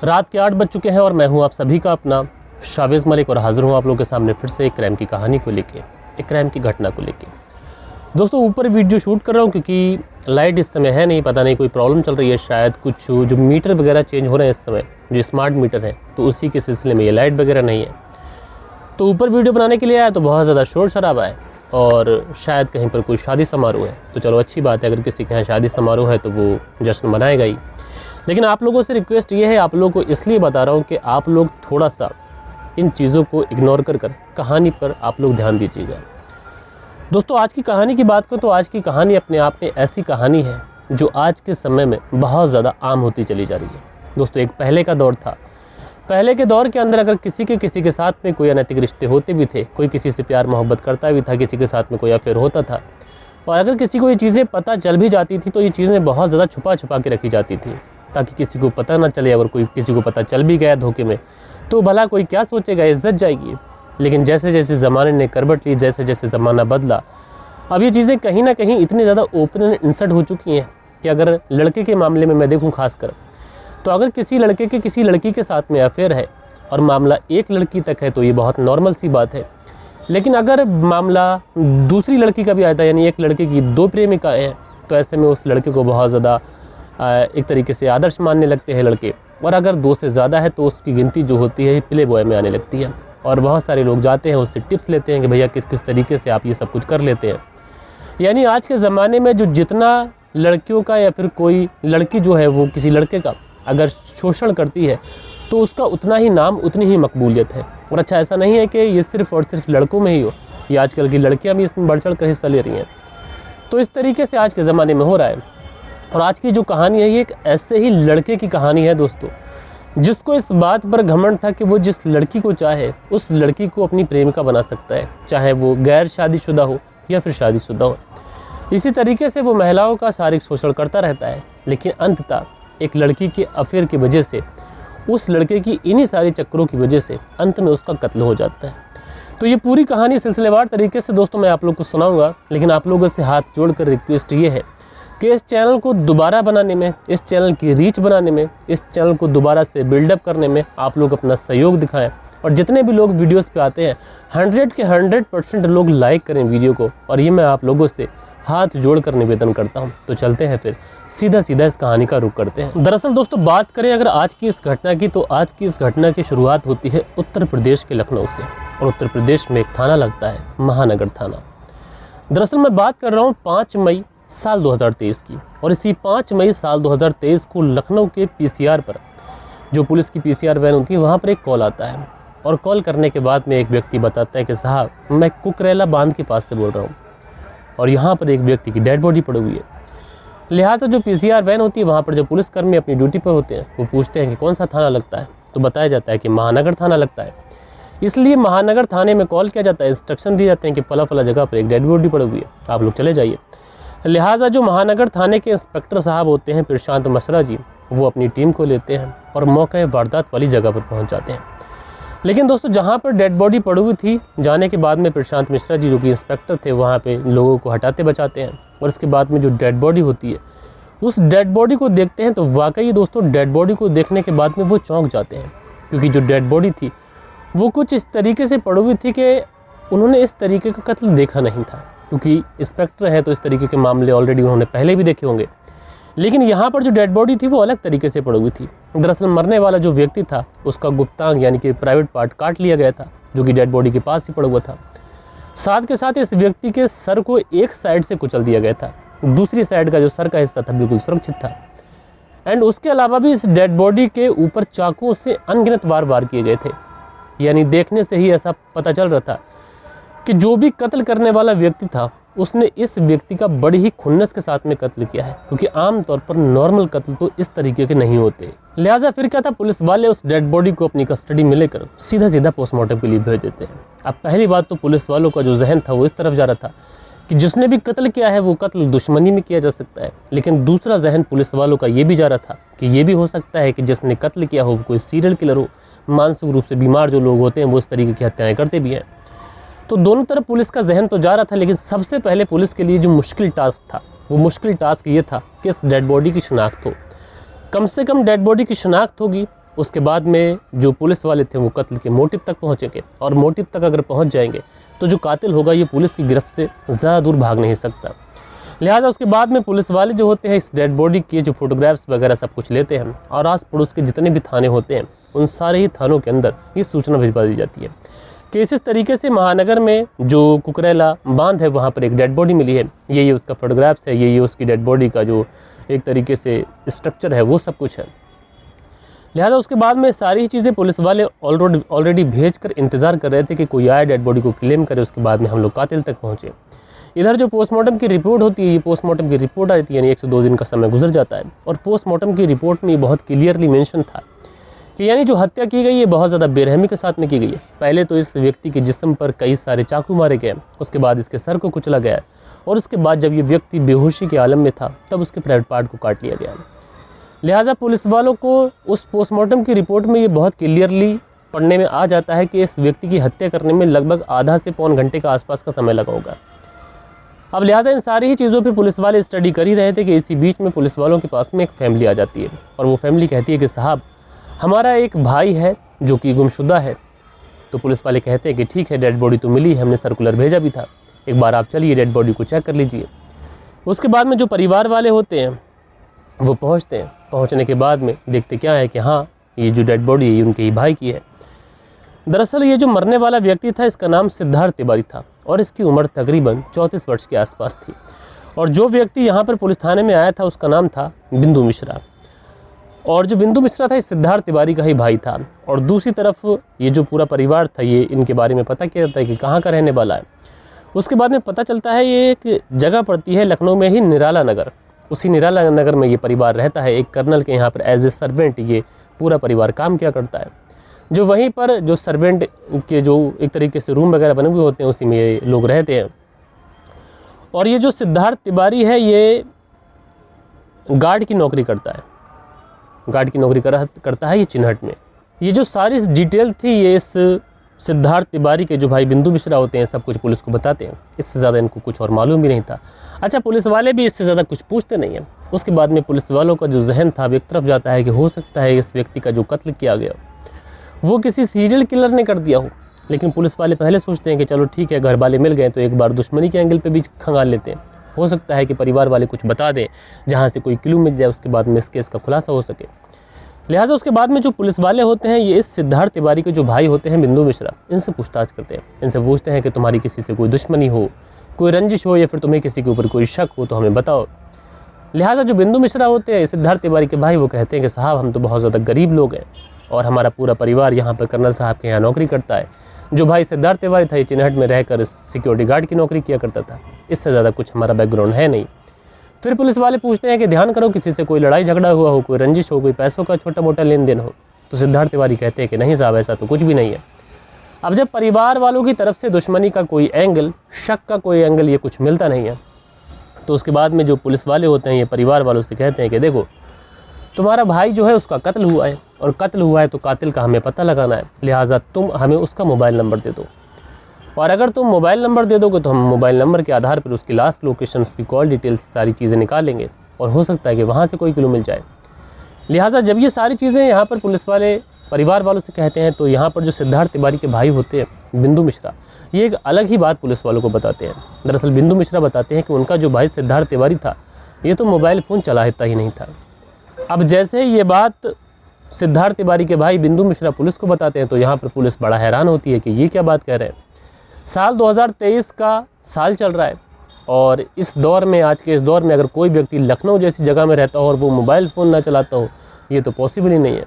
रात के 8 बज चुके हैं और मैं हूं आप सभी का अपना शाबिज़ मलिक और हाज़िर हूं आप लोगों के सामने फिर से एक क्राइम की कहानी को लेके, एक क्राइम की घटना को लेके। दोस्तों ऊपर वीडियो शूट कर रहा हूं क्योंकि लाइट इस समय है नहीं, पता नहीं कोई प्रॉब्लम चल रही है, शायद कुछ जो मीटर वगैरह चेंज हो रहे हैं इस समय, जो स्मार्ट मीटर है, तो उसी के सिलसिले में ये लाइट वगैरह नहीं है। तो ऊपर वीडियो बनाने के लिए आया तो बहुत ज़्यादा शोर शराबा है और शायद कहीं पर कोई शादी समारोह है। तो चलो अच्छी बात है, अगर किसी के यहाँ शादी समारोह है तो वो जश्न मनाएगा ही। लेकिन आप लोगों से रिक्वेस्ट ये है, आप लोगों को इसलिए बता रहा हूँ कि आप लोग थोड़ा सा इन चीज़ों को इग्नोर कर कहानी पर आप लोग ध्यान दीजिएगा। दोस्तों आज की कहानी की बात करें तो आज की कहानी अपने आप में ऐसी कहानी है जो आज के समय में बहुत ज़्यादा आम होती चली जा रही है। दोस्तों एक पहले का दौर था, पहले के दौर के अंदर अगर किसी के साथ में कोई अनैतिक रिश्ते होते भी थे, कोई किसी से प्यार मोहब्बत करता भी था, किसी के साथ में कोई अफेयर होता था, और अगर किसी को ये चीज़ें पता चल भी जाती थी तो ये चीज़ें बहुत ज़्यादा छुपा के रखी जाती थी ताकि किसी को पता ना चले। अगर कोई किसी को पता चल भी गया धोखे में तो भला कोई क्या सोचेगा, इज्जत जाएगी। लेकिन जैसे जैसे ज़माने ने करवट ली, जैसे जैसे ज़माना बदला, अब ये चीज़ें कहीं ना कहीं इतनी ज़्यादा ओपन एंड इंसर्ट हो चुकी हैं कि अगर लड़के के मामले में मैं देखूँ खासकर, तो अगर किसी लड़के के किसी लड़की के साथ में अफेयर है और मामला एक लड़की तक है तो ये बहुत नॉर्मल सी बात है। लेकिन अगर मामला दूसरी लड़की का भी आता है, यानी एक लड़के की 2 प्रेमिकाएँ हैं, तो ऐसे में उस लड़के को बहुत ज़्यादा एक तरीके से आदर्श मानने लगते हैं लड़के। और अगर 2 से ज़्यादा है तो उसकी गिनती जो होती है प्ले बॉय में आने लगती है। और बहुत सारे लोग जाते हैं उससे टिप्स लेते हैं कि भैया किस किस तरीके से आप ये सब कुछ कर लेते हैं। यानी आज के ज़माने में जो जितना लड़कियों का या फिर कोई लड़की जो है वो किसी लड़के का अगर शोषण करती है तो उसका उतना ही नाम, उतनी ही मकबूलियत है। और अच्छा ऐसा नहीं है कि ये सिर्फ़ और सिर्फ लड़कों में ही हो, ये आजकल की लड़कियाँ भी इसमें बढ़ चढ़ कर हिस्सा ले रही हैं। तो इस तरीके से आज के ज़माने में हो रहा है। और आज की जो कहानी है ये एक ऐसे ही लड़के की कहानी है दोस्तों, जिसको इस बात पर घमंड था कि वो जिस लड़की को चाहे उस लड़की को अपनी प्रेमिका बना सकता है, चाहे वो गैर शादीशुदा हो या फिर शादीशुदा हो। इसी तरीके से वो महिलाओं का शारीरिक शोषण करता रहता है, लेकिन अंततः एक लड़की के अफेयर की वजह से, उस लड़के की इन्हीं सारे चक्करों की वजह से अंत में उसका कत्ल हो जाता है। तो ये पूरी कहानी सिलसिलेवार तरीके से दोस्तों मैं आप लोग को सुनाऊंगा, लेकिन आप लोगों से हाथ जोड़कर रिक्वेस्ट ये है कि इस चैनल को दोबारा बनाने में, इस चैनल की रीच बनाने में, इस चैनल को दोबारा से बिल्डअप करने में आप लोग अपना सहयोग दिखाएं। और जितने भी लोग वीडियोस पे आते हैं 100 के 100% लोग लाइक करें वीडियो को, और ये मैं आप लोगों से हाथ जोड़कर निवेदन करता हूं। तो चलते हैं फिर सीधा इस कहानी का रुख करते हैं। दरअसल दोस्तों बात करें अगर आज की इस घटना की, तो आज की इस घटना की शुरुआत होती है उत्तर प्रदेश के लखनऊ से। और उत्तर प्रदेश में एक थाना लगता है, महानगर थाना। दरअसल मैं बात कर रहा हूँ 5 मई साल 2023 की। और इसी 5 मई साल 2023 को लखनऊ के पीसीआर पर, जो पुलिस की पीसीआर वैन होती है, वहाँ पर एक कॉल आता है। और कॉल करने के बाद में एक व्यक्ति बताता है कि साहब मैं कुकरेला बांध के पास से बोल रहा हूँ और यहाँ पर एक व्यक्ति की डेड बॉडी पड़ी हुई है। लिहाजा जो पीसीआर वैन होती है वहाँ पर जो पुलिसकर्मी अपनी ड्यूटी पर होते हैं वो पूछते हैं कि कौन सा थाना लगता है, तो बताया जाता है कि महानगर थाना लगता है। इसलिए महानगर थाने में कॉल किया जाता है, इंस्ट्रक्शन दिए जाते हैं कि फला फला जगह पर एक डेड बॉडी पड़ी हुई है, आप लोग चले जाइए। लिहाजा जो महानगर थाने के इंस्पेक्टर साहब होते हैं प्रशांत मिश्रा जी, वो अपनी टीम को लेते हैं और मौके वारदात वाली जगह पर पहुँच जाते हैं। लेकिन दोस्तों जहाँ पर डेड बॉडी पड़ी हुई थी, जाने के बाद में प्रशांत मिश्रा जी जो कि इंस्पेक्टर थे वहाँ पे लोगों को हटाते बचाते हैं। और इसके बाद में जो डेड बॉडी होती है उस डेड बॉडी को देखते हैं तो वाकई दोस्तों डेड बॉडी को देखने के बाद में वो चौंक जाते हैं, क्योंकि जो डेड बॉडी थी वो कुछ इस तरीके से पड़ी हुई थी कि उन्होंने इस तरीके का कत्ल देखा नहीं था। क्योंकि इंस्पेक्टर हैं तो इस तरीके के मामले ऑलरेडी उन्होंने पहले भी देखे होंगे, लेकिन यहाँ पर जो डेड बॉडी थी वो अलग तरीके से पड़ी हुई थी। दरअसल मरने वाला जो व्यक्ति था उसका गुप्तांग यानी कि प्राइवेट पार्ट काट लिया गया था, जो कि डेड बॉडी के पास ही पड़ा हुआ था। साथ के साथ इस व्यक्ति के सर को एक साइड से कुचल दिया गया था, दूसरी साइड का जो सर का हिस्सा था बिल्कुल सुरक्षित था। एंड उसके अलावा भी इस डेड बॉडी के ऊपर चाकुओं से अनगिनत वार किए गए थे। यानी देखने से ही ऐसा पता चल रहा था कि जो भी कत्ल करने वाला व्यक्ति था उसने इस व्यक्ति का बड़ी ही खुन्नस के साथ में कत्ल किया है, क्योंकि आमतौर पर नॉर्मल कत्ल तो इस तरीके के नहीं होते। लिहाजा फिर क्या था, पुलिस वाले उस डेड बॉडी को अपनी कस्टडी में लेकर सीधा पोस्टमार्टम के लिए भेज देते हैं। अब पहली बात तो पुलिस वालों का जो जहन था वो इस तरफ जा रहा था कि जिसने भी कत्ल किया है वो कत्ल दुश्मनी में किया जा सकता है। लेकिन दूसरा जहन पुलिस वालों का ये भी जा रहा था कि ये भी हो सकता है कि जिसने कत्ल किया हो वो कोई सीरियल किलर हो, मानसिक रूप से बीमार जो लोग होते हैं वो इस तरीके की हत्याएं करते भी हैं। तो दोनों तरफ पुलिस का जहन तो जा रहा था, लेकिन सबसे पहले पुलिस के लिए जो मुश्किल टास्क था वो मुश्किल टास्क ये था कि इस डेड बॉडी की शिनाख्त हो। कम से कम डेड बॉडी की शिनाख्त होगी, उसके बाद में जो पुलिस वाले थे वो कत्ल के मोटिव तक पहुँचेंगे, और मोटिव तक अगर पहुँच जाएंगे तो जो कातिल होगा ये पुलिस की गिरफ्त से ज़्यादा दूर भाग नहीं सकता। लिहाजा उसके बाद में पुलिस वाले जो होते हैं इस डेड बॉडी के जो फोटोग्राफ्स वगैरह सब कुछ लेते हैं, और आस पड़ोस के जितने भी थाने होते हैं उन सारे ही थानों के अंदर ये सूचना भिजवा दी जाती है कि इस तरीके से महानगर में जो कुकरेला बांध है वहाँ पर एक डेड बॉडी मिली है, ये उसका फोटोग्राफ्स है, ये उसकी डेड बॉडी का जो एक तरीके से स्ट्रक्चर है वो सब कुछ है। लिहाजा उसके बाद में सारी ही चीज़ें पुलिस वाले ऑलरेडी भेज कर इंतज़ार कर रहे थे कि कोई आए डेड बॉडी को क्लेम करे, उसके बाद में हम लोग कातिल तक पहुँचे। इधर जो पोस्टमार्टम की रिपोर्ट होती है, ये पोस्टमार्टम की रिपोर्ट आई थी, यानी 1 से 2 दिन का समय गुजर जाता है, और पोस्टमार्टम की रिपोर्ट में ये बहुत क्लियरली मेंशन था कि यानी जो हत्या की गई है बहुत ज़्यादा बेरहमी के साथ में की गई है। पहले तो इस व्यक्ति के जिस्म पर कई सारे चाकू मारे गए, उसके बाद इसके सर को कुचला गया, और उसके बाद जब ये व्यक्ति बेहोशी के आलम में था तब उसके प्राइवेट पार्ट को काट लिया गया। लिहाजा पुलिस वालों को उस पोस्टमार्टम की रिपोर्ट में ये बहुत क्लियरली पढ़ने में आ जाता है कि इस व्यक्ति की हत्या करने में लगभग आधा से पौन घंटे का आसपास का समय लगा होगा। अब लिहाजा इन सारी ही चीज़ों पे पुलिस वाले स्टडी कर ही रहे थे कि इसी बीच में पुलिस वालों के पास में एक फैमिली आ जाती है, और वो फैमिली कहती है कि साहब हमारा एक भाई है जो कि गुमशुदा है। तो पुलिस वाले कहते हैं कि ठीक है, डेड बॉडी तो मिली है, हमने सर्कुलर भेजा भी था, एक बार आप चलिए डेड बॉडी को चेक कर लीजिए। उसके बाद में जो परिवार वाले होते हैं वो पहुँचते हैं, पहुँचने के बाद में देखते क्या है कि हाँ ये जो डेड बॉडी है ये उनके ही भाई की है। दरअसल ये जो मरने वाला व्यक्ति था इसका नाम सिद्धार्थ तिवारी था, और इसकी उम्र तकरीबन 34 वर्ष के आसपास थी, और जो व्यक्ति यहाँ पर पुलिस थाने में आया था उसका नाम था बिंदु मिश्रा, और जो बिंदु मिश्रा था इस सिद्धार्थ तिवारी का ही भाई था। और दूसरी तरफ ये जो पूरा परिवार था ये इनके बारे में पता किया जाता है कि कहाँ का रहने वाला है। उसके बाद में पता चलता है ये एक जगह पड़ती है लखनऊ में ही निराला नगर, उसी निराला नगर में ये परिवार रहता है। एक कर्नल के यहाँ पर एज ए सर्वेंट ये पूरा परिवार काम किया करता है, जो वहीं पर जो सर्वेंट के जो एक तरीके से रूम वगैरह बने हुए होते हैं उसी में ये लोग रहते हैं। और ये जो सिद्धार्थ तिवारी है ये गार्ड की नौकरी करता है, गार्ड की नौकरी करता है ये चिन्हट में। ये जो सारी डिटेल थी ये इस सिद्धार्थ तिवारी के जो भाई बिंदु मिश्रा होते हैं सब कुछ पुलिस को बताते हैं, इससे ज़्यादा इनको कुछ और मालूम भी नहीं था। अच्छा, पुलिस वाले भी इससे ज़्यादा कुछ पूछते नहीं हैं। उसके बाद में पुलिस वालों का जो जहन था वो एक तरफ जाता है कि हो सकता है इस व्यक्ति का जो कत्ल किया गया वो किसी सीरियल किलर ने कर दिया हो। लेकिन पुलिस वाले पहले सोचते हैं कि चलो ठीक है, घर वाले मिल गए तो एक बार दुश्मनी के एंगल पे भी खंगाल लेते हैं, हो सकता है कि परिवार वाले कुछ बता दें जहाँ से कोई क्लू मिल जाए, उसके बाद में इस केस का खुलासा हो सके। लिहाजा उसके बाद में जो पुलिस वाले होते हैं ये इस सिद्धार्थ तिवारी के जो भाई होते हैं बिंदु मिश्रा, इनसे पूछताछ करते हैं, इनसे पूछते हैं कि तुम्हारी किसी से कोई दुश्मनी हो, कोई रंजिश हो, या फिर तुम्हें किसी के ऊपर कोई शक हो तो हमें बताओ। लिहाजा जो बिंदु मिश्रा होते हैं सिद्धार्थ तिवारी के भाई, वो कहते हैं कि साहब हम तो बहुत ज़्यादा गरीब लोग हैं और हमारा पूरा परिवार यहाँ पर कर्नल साहब के यहाँ नौकरी करता है। जो भाई सिद्धार्थ तिवारी था ये चिन्हट में रहकर सिक्योरिटी गार्ड की नौकरी किया करता था, इससे ज़्यादा कुछ हमारा बैकग्राउंड है नहीं। फिर पुलिस वाले पूछते हैं कि ध्यान करो किसी से कोई लड़ाई झगड़ा हुआ हो, कोई रंजिश हो, कोई पैसों का छोटा मोटा लेन देन हो। तो सिद्धार्थ तिवारी कहते हैं कि नहीं साहब ऐसा तो कुछ भी नहीं है। अब जब परिवार वालों की तरफ से दुश्मनी का कोई एंगल, शक का कोई एंगल ये कुछ मिलता नहीं है, तो उसके बाद में जो पुलिस वाले होते हैं ये परिवार वालों से कहते हैं कि देखो तुम्हारा भाई जो है उसका कत्ल हुआ है, और कत्ल हुआ है तो कातिल का हमें पता लगाना है, लिहाजा तुम हमें उसका मोबाइल नंबर दे दो, और अगर तुम मोबाइल नंबर दे दोगे तो हम मोबाइल नंबर के आधार पर उसकी लास्ट लोकेशन, उसकी कॉल डिटेल्स सारी चीज़ें निकालेंगे, और हो सकता है कि वहाँ से कोई क्लू मिल जाए। लिहाजा जब ये सारी चीज़ें यहाँ पर पुलिस वाले परिवार वालों से कहते हैं तो यहाँ पर जो सिद्धार्थ तिवारी के भाई होते हैं बिंदु मिश्रा, ये एक अलग ही बात पुलिस वालों को बताते हैं। दरअसल बिंदु मिश्रा बताते हैं कि उनका जो भाई सिद्धार्थ तिवारी था ये तो मोबाइल फ़ोन चलाता ही नहीं था। अब जैसे ये बात सिद्धार्थ तिवारी के भाई बिंदु मिश्रा पुलिस को बताते हैं तो यहाँ पर पुलिस बड़ा हैरान होती है कि ये क्या बात कह रहे हैं। साल 2023 का साल चल रहा है, और इस दौर में, आज के इस दौर में अगर कोई व्यक्ति लखनऊ जैसी जगह में रहता हो और वो मोबाइल फ़ोन ना चलाता हो, ये तो पॉसिबल ही नहीं है।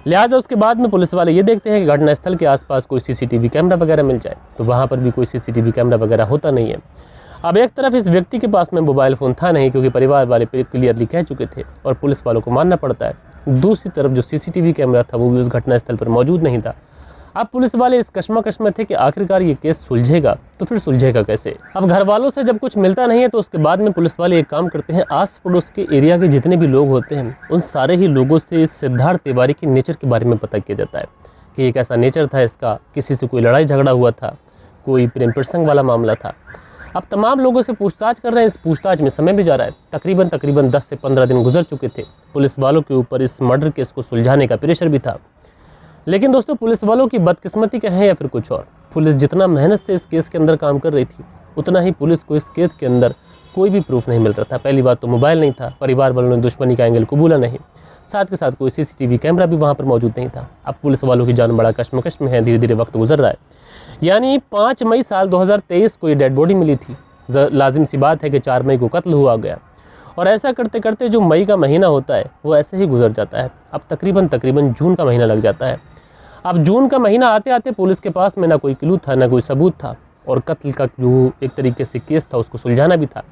लिहाजा उसके बाद में पुलिस वाले ये देखते हैं कि घटनास्थल के आसपास कोई सीसीटीवी कैमरा वगैरह मिल जाए, तो वहाँ पर भी कोई सीसीटीवी कैमरा वगैरह होता नहीं है। अब एक तरफ इस व्यक्ति के पास में मोबाइल फ़ोन था नहीं क्योंकि परिवार वाले क्लियरली कह चुके थे और पुलिस वालों को मानना पड़ता है। दूसरी तरफ जो सीसीटीवी कैमरा था वो भी उस घटनास्थल पर मौजूद नहीं था। अब पुलिस वाले इस कश्मकश में थे कि आखिरकार ये केस सुलझेगा तो फिर सुलझेगा कैसे। अब घर वालों से जब कुछ मिलता नहीं है तो उसके बाद में पुलिस वाले एक काम करते हैं, आस पड़ोस के एरिया के जितने भी लोग होते हैं उन सारे ही लोगों से इस सिद्धार्थ तिवारी के नेचर के बारे में पता किया जाता है कि एक ऐसा नेचर था इसका, किसी से कोई लड़ाई झगड़ा हुआ था, कोई प्रेम प्रसंग वाला मामला था। अब तमाम लोगों से पूछताछ कर रहे हैं। इस पूछताछ में समय भी जा रहा है। तकरीबन 10 से 15 दिन गुजर चुके थे। पुलिस वालों के ऊपर इस मर्डर केस को सुलझाने का प्रेशर भी था। लेकिन दोस्तों, पुलिस वालों की बदकिस्मती कहें या फिर कुछ और, पुलिस जितना मेहनत से इस केस के अंदर काम कर रही थी, उतना ही पुलिस को इस केस के अंदर कोई भी प्रूफ नहीं मिल रहा था। पहली बात तो मोबाइल नहीं था, परिवार वालों ने दुश्मनी का एंगल कबूला नहीं, साथ के साथ कोई सीसीटीवी कैमरा भी वहाँ पर मौजूद नहीं था। अब पुलिस वालों की जान बड़ा कश्मकश में है। धीरे धीरे वक्त गुजर रहा है। यानी 5 मई साल 2023 को ये डेड बॉडी मिली थी। लाजिम सी बात है कि 4 मई को कत्ल हुआ गया, और ऐसा करते करते जो मई का महीना होता है वो ऐसे ही गुजर जाता है। अब तकरीबन जून का महीना लग जाता है। अब जून का महीना आते आते पुलिस के पास में ना कोई क्लू था, ना कोई सबूत था, और कत्ल का जो एक तरीके से केस था उसको सुलझाना भी था।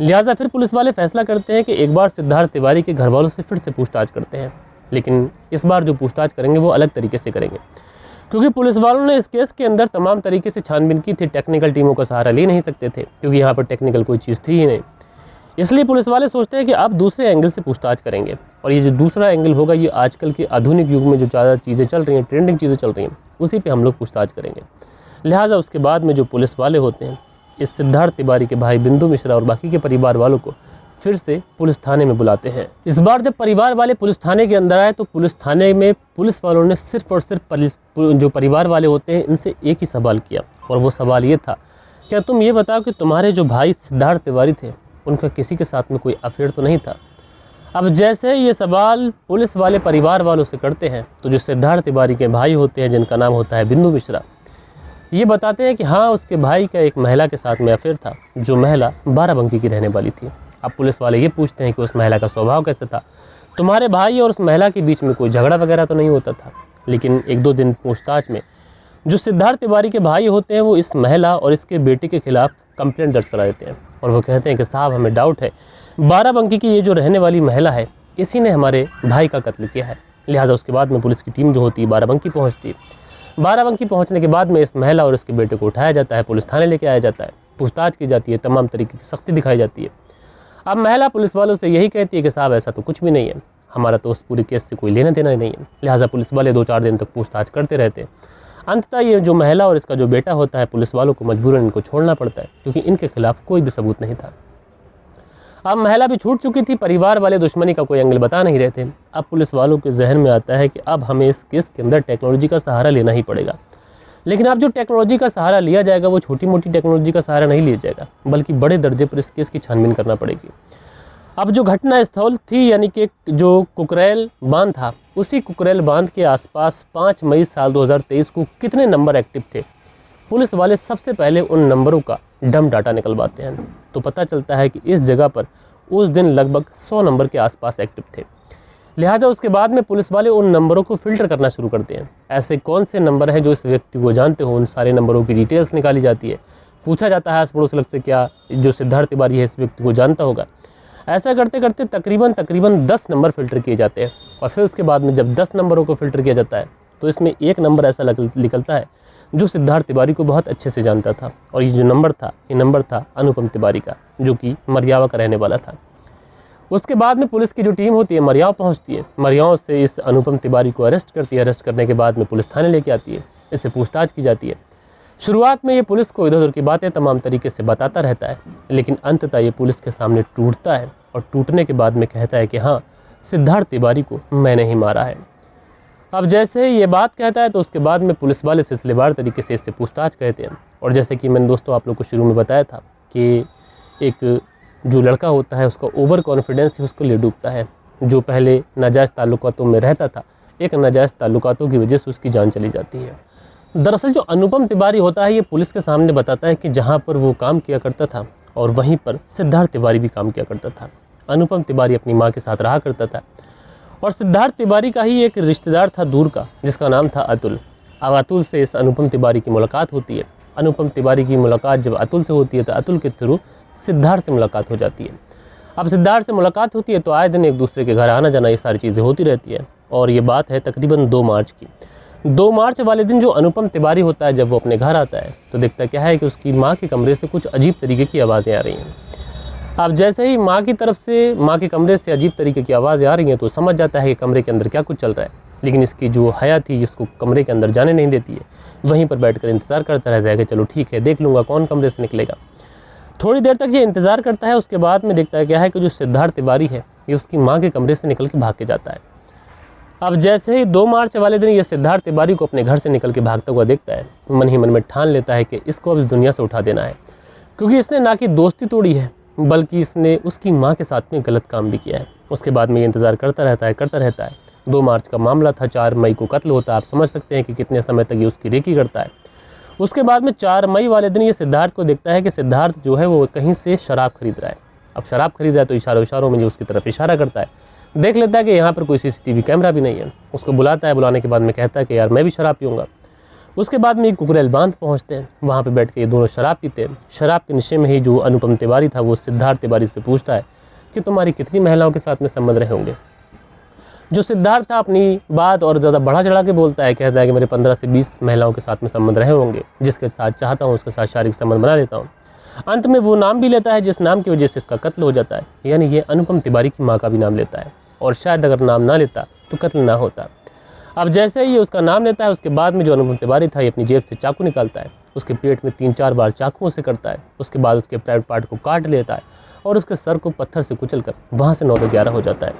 लिहाजा फिर पुलिस वाले फैसला करते हैं कि एक बार सिद्धार्थ तिवारी के घर वालों से फिर से पूछताछ करते हैं। लेकिन इस बार जो पूछताछ करेंगे वो अलग तरीके से करेंगे, क्योंकि पुलिस वालों ने इस केस के अंदर तमाम तरीके से छानबीन की थी। टेक्निकल टीमों का सहारा ले नहीं सकते थे, क्योंकि यहाँ पर टेक्निकल कोई चीज़ थी ही नहीं। इसलिए पुलिस वाले सोचते हैं कि अब दूसरे एंगल से पूछताछ करेंगे, और ये जो दूसरा एंगल होगा ये आजकल के आधुनिक युग में जो ज़्यादा चीज़ें चल रही हैं, ट्रेंडिंग चीज़ें चल रही हैं, उसी पे हम लोग पूछताछ करेंगे। लिहाजा उसके बाद में जो पुलिस वाले होते हैं, इस सिद्धार्थ तिवारी के भाई बिंदु मिश्रा और बाकी के परिवार वालों को फिर से पुलिस थाने में बुलाते हैं। इस बार जब परिवार वाले पुलिस थाने के अंदर आए तो पुलिस थाने में पुलिस वालों ने सिर्फ और सिर्फ जो परिवार वाले होते हैं इनसे एक ही सवाल किया, और वो सवाल ये था, क्या तुम ये बताओ कि तुम्हारे जो भाई सिद्धार्थ तिवारी थे उनका किसी के साथ में कोई अफेयर तो नहीं था। अब जैसे ये सवाल पुलिस वाले परिवार वालों से करते हैं तो जो सिद्धार्थ तिवारी के भाई होते हैं, जिनका नाम होता है बिंदु मिश्रा, ये बताते हैं कि हाँ, उसके भाई का एक महिला के साथ में अफेयर था, जो महिला बाराबंकी की रहने वाली थी। अब पुलिस वाले ये पूछते हैं कि उस महिला का स्वभाव कैसे था, तुम्हारे भाई और उस महिला के बीच में कोई झगड़ा वगैरह तो नहीं होता था। लेकिन 1-2 दिन पूछताछ में जो सिद्धार्थ तिवारी के भाई होते हैं वो इस महिला और इसके बेटे के खिलाफ कंप्लेंट दर्ज करा देते हैं, और वो कहते हैं कि साहब, हमें डाउट है, बाराबंकी की ये जो रहने वाली महिला है, इसी ने हमारे भाई का कत्ल किया है। लिहाजा उसके बाद में पुलिस की टीम जो होती है बाराबंकी पहुँचती है। बाराबंकी पहुंचने के बाद में इस महिला और इसके बेटे को उठाया जाता है, पुलिस थाने लेके आया जाता है, पूछताछ की जाती है, तमाम तरीके की सख्ती दिखाई जाती है। अब महिला पुलिस वालों से यही कहती है कि साहब, ऐसा तो कुछ भी नहीं है, हमारा तो उस पूरे केस से कोई लेना देना नहीं है। लिहाजा पुलिस वाले 2-4 दिन तक पूछताछ करते रहते हैं। अंततः ये जो महिला और इसका जो बेटा होता है, पुलिस वालों को मजबूरन इनको छोड़ना पड़ता है, क्योंकि इनके खिलाफ कोई भी सबूत नहीं था। अब महिला भी छूट चुकी थी, परिवार वाले दुश्मनी का कोई एंगल बता नहीं रहे थे। अब पुलिस वालों के जहन में आता है कि अब हमें इस केस के अंदर टेक्नोलॉजी का सहारा लेना ही पड़ेगा। लेकिन अब जो टेक्नोलॉजी का सहारा लिया जाएगा वो छोटी मोटी टेक्नोलॉजी का सहारा नहीं लिया जाएगा, बल्कि बड़े दर्जे पर इस केस की छानबीन करना पड़ेगी। अब जो घटना स्थल थी, यानी कि जो कुकरेल बांध था, उसी कुकरेल बांध के आसपास 5 मई साल 2023 को कितने नंबर एक्टिव थे, पुलिस वाले सबसे पहले उन नंबरों का डम डाटा निकलवाते हैं। तो पता चलता है कि इस जगह पर उस दिन लगभग 100 नंबर के आसपास एक्टिव थे। लिहाजा उसके बाद में पुलिस वाले उन नंबरों को फ़िल्टर करना शुरू करते हैं। ऐसे कौन से नंबर हैं जो इस व्यक्ति को जानते हो, उन सारे नंबरों की डिटेल्स निकाली जाती है। पूछा जाता है आस पड़ोस से, क्या जो सिद्धार्थ तिवारी है इस व्यक्ति को जानता होगा। ऐसा करते करते तकरीबन 10 नंबर फ़िल्टर किए जाते हैं, और फिर उसके बाद में जब 10 नंबरों को फ़िल्टर किया जाता है तो इसमें एक नंबर ऐसा निकलता है जो सिद्धार्थ तिवारी को बहुत अच्छे से जानता था। और ये जो नंबर था, ये नंबर था अनुपम तिवारी का, जो कि मरियावा का रहने वाला था। उसके बाद में पुलिस की जो टीम होती है मरियाव पहुंचती है, मरियाव से इस अनुपम तिवारी को अरेस्ट करती है। अरेस्ट करने के बाद में पुलिस थाने लेके आती है, इससे पूछताछ की जाती है। शुरुआत में ये पुलिस को इधर उधर की बातें तमाम तरीके से बताता रहता है, लेकिन अंततः ये पुलिस के सामने टूटता है, और टूटने के बाद में कहता है कि हाँ, सिद्धार्थ तिवारी को मैंने ही मारा है। अब जैसे ही ये बात कहता है तो उसके बाद में पुलिस वाले सिलसिलेवार तरीके से इससे पूछताछ करते हैं। और जैसे कि मैंने दोस्तों आप लोग को शुरू में बताया था कि एक जो लड़का होता है उसका ओवर कॉन्फिडेंस ही उसको ले डूबता है। जो पहले नाजायज़ ताल्लुकातों में रहता था, एक नाजायज़ ताल्लुकातों की वजह से उसकी जान चली जाती है। दरअसल जो अनुपम तिवारी होता है ये पुलिस के सामने बताता है कि जहाँ पर वो काम किया करता था और वहीं पर सिद्धार्थ तिवारी भी काम किया करता था। अनुपम तिवारी अपनी माँ के साथ रहा करता था, और सिद्धार्थ तिवारी का ही एक रिश्तेदार था दूर का, जिसका नाम था अतुल। अब अतुल से इस अनुपम तिवारी की मुलाकात होती है। अनुपम तिवारी की मुलाकात जब अतुल से होती है तो अतुल के थ्रू सिद्धार्थ से मुलाकात हो जाती है। अब सिद्धार्थ से मुलाकात होती है तो आए दिन एक दूसरे के घर आना जाना ये सारी चीज़ें होती रहती है। और ये बात है तकरीबन 2 मार्च की। 2 मार्च वाले दिन जो अनुपम तिवारी होता है, जब वो अपने घर आता है तो देखता क्या है कि उसकी माँ के कमरे से कुछ अजीब तरीके की आवाज़ें आ रही हैं। अब जैसे ही माँ की तरफ से, माँ के कमरे से अजीब तरीके की आवाज़ें आ रही हैं तो समझ जाता है कि कमरे के अंदर क्या कुछ चल रहा है। लेकिन इसकी जो हया थी, इसको कमरे के अंदर जाने नहीं देती है, वहीं पर बैठकर इंतज़ार करता रहता है कि चलो ठीक है, देख लूँगा कौन कमरे से निकलेगा। थोड़ी देर तक ये इंतज़ार करता है। उसके बाद में देखता है क्या है कि जो सिद्धार्थ तिवारी है ये उसकी माँ के कमरे से निकल के भाग के जाता है। अब जैसे ही 2 मार्च वाले दिन ये सिद्धार्थ तिवारी को अपने घर से निकल के भागता हुआ देखता है, मन ही मन में ठान लेता है कि इसको अब इस दुनिया से उठा देना है, क्योंकि इसने ना कि दोस्ती तोड़ी है बल्कि इसने उसकी माँ के साथ में गलत काम भी किया है। उसके बाद में ये इंतज़ार करता रहता है। 2 मार्च का मामला था, 4 मई को कत्ल होता है। आप समझ सकते हैं कि कितने समय तक ये उसकी रेकी करता है। उसके बाद में 4 मई वाले दिन ये सिद्धार्थ को देखता है कि सिद्धार्थ जो है वो कहीं से शराब खरीद रहा है। अब शराब खरीद रहा है तो इशारों में जो उसकी तरफ इशारा करता है, देख लेता है कि यहाँ पर कोई CCTV कैमरा भी नहीं है। उसको बुलाता है, बुलाने के बाद में कहता है कि यार मैं भी शराब पीऊँगा। उसके बाद में एक कुकरेल बांध पहुँचते हैं, वहाँ पे बैठ के ये दोनों शराब पीते हैं। शराब के नशे में ही जो अनुपम तिवारी था वो सिद्धार्थ तिवारी से पूछता है कि तुम्हारी कितनी महिलाओं के साथ में संबंध रहे होंगे। जो सिद्धार्थ था अपनी बात और ज़्यादा बढ़ा चढ़ा के बोलता है, कहता है कि मेरे 15 से 20 महिलाओं के साथ में संबंध रहे होंगे, जिसके साथ चाहता हूँ उसके साथ शारीरिक संबंध बना लेता हूँ। अंत में वो नाम भी लेता है जिस नाम की वजह से इसका कत्ल हो जाता है, यानी ये अनुपम तिवारी की माँ का भी नाम लेता है, और शायद अगर नाम ना लेता तो कत्ल ना होता। अब जैसे ही उसका नाम लेता है उसके बाद में जो अनुपम तिवारी था ये अपनी जेब से चाकू निकालता है, उसके पेट में 3-4 बार चाकुओं से करता है। उसके बाद उसके प्राइवेट पार्ट को काट लेता है और उसके सर को पत्थर से कुचल कर वहाँ से 9-11 हो जाता है।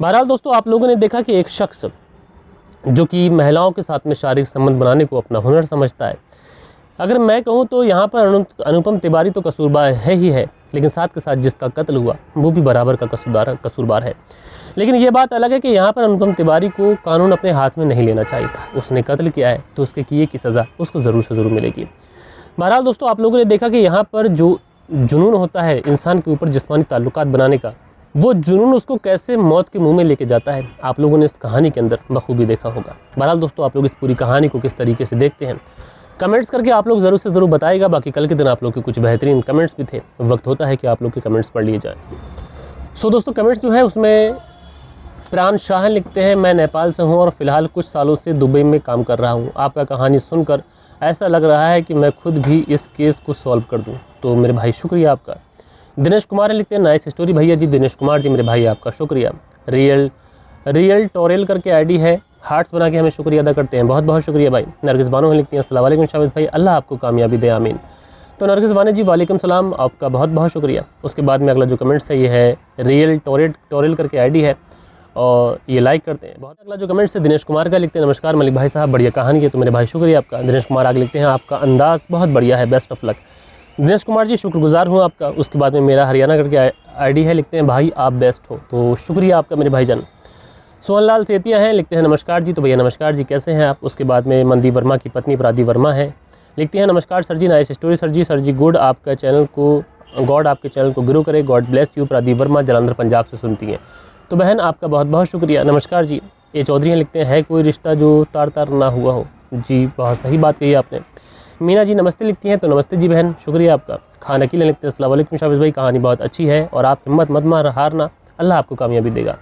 बहरहाल दोस्तों, आप लोगों ने देखा कि एक शख्स जो कि महिलाओं के साथ में शारीरिक संबंध बनाने को अपना हुनर समझता है। अगर मैं कहूँ तो यहाँ पर अनुपम तिवारी तो कसूरबार है ही है, लेकिन साथ के साथ जिसका कत्ल हुआ वो भी बराबर का कसूरबार है। लेकिन ये बात अलग है कि यहाँ पर अनुपम तिवारी को कानून अपने हाथ में नहीं लेना चाहिए था। उसने कत्ल किया है तो उसके किए की सज़ा उसको ज़रूर से ज़रूर मिलेगी। बहरहाल दोस्तों, आप लोगों ने देखा कि यहाँ पर जो जुनून होता है इंसान के ऊपर जिस्मानी ताल्लुकात बनाने का, वो जुनून उसको कैसे मौत के मुंह में लेके जाता है, आप लोगों ने इस कहानी के अंदर बखूबी देखा होगा। बहरहाल दोस्तों, आप लोग इस पूरी कहानी को किस तरीके से देखते हैं कमेंट्स करके आप लोग ज़रूर से ज़रूर बताइएगा। बाकी कल के दिन आप लोग के कुछ बेहतरीन कमेंट्स भी थे, वक्त होता है कि आप लोग के कमेंट्स पढ़ लिए जाए। सो दोस्तों, कमेंट्स जो है उसमें प्राण शाह लिखते हैं, मैं नेपाल से हूं और फ़िलहाल कुछ सालों से दुबई में काम कर रहा हूं। आपका कहानी सुनकर ऐसा लग रहा है कि मैं खुद भी इस केस को सॉल्व कर दूं। तो मेरे भाई शुक्रिया आपका। दिनेश कुमार लिखते हैं, नाइस स्टोरी भैया जी। दिनेश कुमार जी मेरे भाई आपका शुक्रिया। रियल टोरेल करके आईडी है, हार्ट्स बना के हमें शुक्रिया अदा करते हैं, बहुत बहुत शुक्रिया भाई। नरगिस बानो लिखती हैं, अस्सलाम वालेकुम शाबिद भाई, अल्लाह आपको कामयाबी दे, आमीन। तो नरगिस बानो जी वालेकुम सलाम, आपका बहुत बहुत शुक्रिया। उसके बाद में अगला जो कमेंट्स है ये है रियल टोरेल करके आईडी है और ये लाइक करते हैं बहुत। अगला जो कमेंट्स है दिनेश कुमार का लिखते हैं, नमस्कार मलिक भाई साहब, बढ़िया कहानी है। तो मेरे भाई शुक्रिया आपका। दिनेश कुमार आगे लिखते हैं, आपका अंदाज़ बहुत बढ़िया है, best of luck. Dinesh Kumar ji शुक्रगुजार हूँ आपका। उसके बाद में मेरा हरियाणा करके आईडी है, लिखते हैं भाई आप बेस्ट हो, तो शुक्रिया आपका मेरे भाईजान। सोहनलाल सेतिया हैं, लिखते हैं नमस्कार जी। तो भैया नमस्कार जी, कैसे हैं आप। उसके बाद में मनदीप वर्मा की पत्नी प्रादी वर्मा है, लिखती हैं नमस्कार sir ji, nice story sir ji good, आपका चैनल को गॉड आपके चैनल को ग्रो करे, God bless you. Pradi Verma Jalandhar Punjab से सुनती हैं। तो बहन आपका बहुत बहुत शुक्रिया, नमस्कार जी। ये चौधरी हैं, लिखते हैं, है कोई रिश्ता जो तार तार ना हुआ हो। जी बहुत सही बात कही आपने। मीना जी नमस्ते लिखती हैं, तो नमस्ते जी बहन, शुक्रिया आपका। खान अकील लिखते हैं, अस्सलाम वालेकुम शाबिज भाई, कहानी बहुत अच्छी है और आप हिम्मत मत हारना, अल्लाह आपको कामयाबी देगा।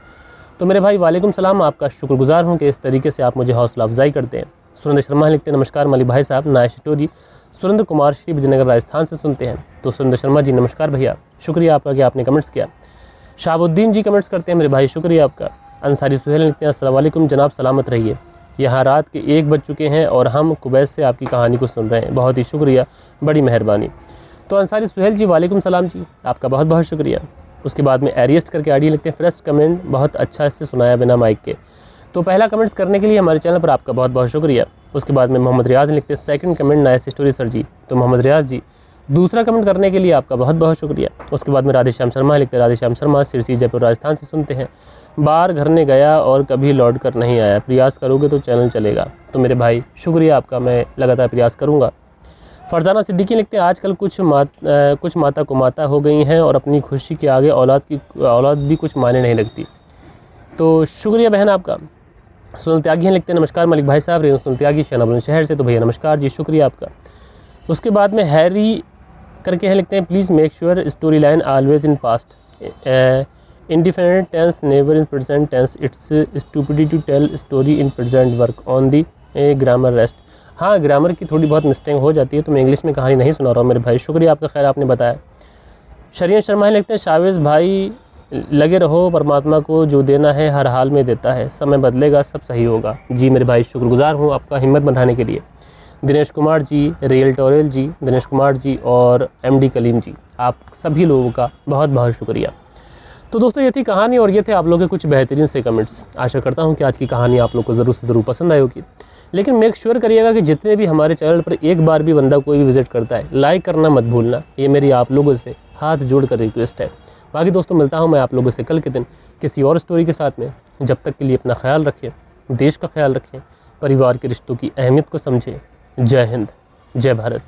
तो मेरे भाई वालेकुम सलाम, आपका शुक्रगुजार हूँ कि इस तरीके से आप मुझे हौसला अफजाई करते हैं। सुरेंद्र शर्मा लिखते हैं, नमस्कार मलिक भाई साहब, नाइस स्टोरी। सुरेंद्र कुमार श्री विजयनगर राजस्थान से सुनते हैं। तो सुरेंद्र शर्मा जी नमस्कार भैया, शुक्रिया आपका कि आपने कमेंट्स किया। शाहबुद्दीन जी कमेंट्स करते हैं, मेरे भाई शुक्रिया आपका। अंसारी सुहेल लिखते हैं, अस्सलाम वालेकुम जनाब, सलामत रहिए। यहाँ रात के 1 बज चुके हैं और हम कुवैत से आपकी कहानी को सुन रहे हैं, बहुत ही शुक्रिया, बड़ी मेहरबानी। तो अंसारी सुहेल जी वालेकुम सलाम जी, आपका बहुत बहुत शुक्रिया। उसके बाद में एरियस्ट करके आईडी लिखते हैं, फर्स्ट कमेंट बहुत अच्छा इससे सुनाया बिना माइक के। तो पहला कमेंट्स करने के लिए हमारे चैनल पर आपका बहुत बहुत शुक्रिया। उसके बाद में मोहम्मद रियाज लिखते हैं, second comment nice story sir ji. तो मोहम्मद रियाज जी दूसरा कमेंट करने के लिए आपका बहुत बहुत शुक्रिया। उसके बाद में राधेश्याम शर्मा लिखते हैं, राधेश्याम शर्मा सिरसी जयपुर राजस्थान से सुनते हैं। बाहर घर ने गया और कभी लौट कर नहीं आया, प्रयास करोगे तो चैनल चलेगा। तो मेरे भाई शुक्रिया आपका, मैं लगातार प्रयास करूँगा। फरजाना सिद्दीकी लिखते हैं, आजकल कुछ माता को माता हो गई हैं और अपनी खुशी के आगे औलाद भी कुछ मायने नहीं रखती। तो शुक्रिया बहन आपका। सुनील त्यागी हैं, लिखते हैं, नमस्कार मलिक भाई साहब, रेणु सुनील त्यागी शहनाबुल शहर से। तो भैया नमस्कार जी, शुक्रिया आपका। उसके बाद में हैरी करके हैं, लिखते हैं, please make sure story line always in past indefinite tense never in present tense, it's stupidity to tell story in present, work on the grammar rest. हाँ, ग्रामर की थोड़ी बहुत मिस्टेक हो जाती है, तो मैं इंग्लिश में कहानी नहीं सुना रहा हूँ मेरे भाई, शुक्रिया आपका, खैर आपने बताया। शरीन शर्मा लिखते हैं, शावेज भाई लगे रहो, परमात्मा को जो देना है हर हाल में देता है, समय बदलेगा सब सही होगा। जी मेरे भाई शुक्रगुजार हूँ आपका हिम्मत बढ़ाने के लिए। दिनेश कुमार जी, रियल टोरेल जी, दिनेश कुमार जी और MD कलीम जी, आप सभी लोगों का बहुत बहुत शुक्रिया। तो दोस्तों ये थी कहानी और ये थे आप लोगों के कुछ बेहतरीन से कमेंट्स। आशा करता हूँ कि आज की कहानी आप लोग को ज़रूर से ज़रूर पसंद आई होगी। लेकिन मेक श्योर करिएगा कि जितने भी हमारे चैनल पर एक बार भी बंदा कोई भी विजिट करता है, लाइक करना मत भूलना। ये मेरी आप लोगों से हाथ जोड़ कर रिक्वेस्ट है। बाकी दोस्तों मिलता हूँ मैं आप लोगों से कल के दिन किसी और स्टोरी के साथ में। जब तक के लिए अपना ख्याल रखें, देश का ख्याल रखें, परिवार के रिश्तों की अहमियत को समझें। जय हिंद, जय भारत।